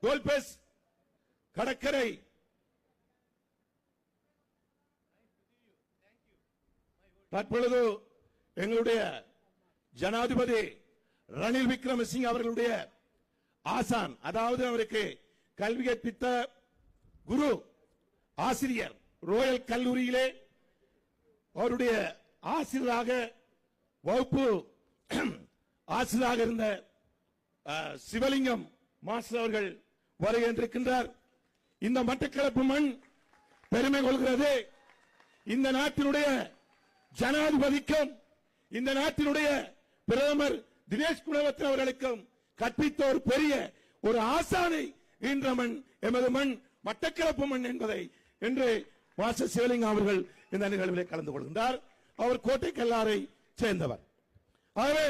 கோல்பெஸ் கடற்கரை தற்பொழுது எங்களுடைய ஜனாதிபதி ரணில் விக்ரமசிங்க அவர்களுடைய ஆசான், அதாவது அவருக்கு கல்வி கற்பித்த குரு ஆசிரியர், ரோயல் கல்லூரியிலே அவருடைய ஆசிரியராக வகுப்பு ஆசிரியராக இருந்த சிவலிங்கம் மாஸ்டர் அவர்கள் வருகின்றிருக்கின்றார். இந்த மட்டக்களப்பு மண் பெருமை கொள்கிறது. இந்த நாட்டினுடைய ஜனாதிபதிக்கும் இந்த நாட்டினுடைய பிரதமர் தினேஷ் குணவர்த்தன அவர்களுக்கும் கற்பித்த ஒரு பெரிய ஒரு ஆசானை ஈன்ற மண் எமது மண் மட்டக்களப்பு மண் என்பதை இன்று மாஸ்டர் சிவலிங்கம் அவர்கள் இந்த நிகழ்வில் கலந்து கொள்கின்றார். அவர் கோட்டை கல்லாரை சேர்ந்தவர். ஆகவே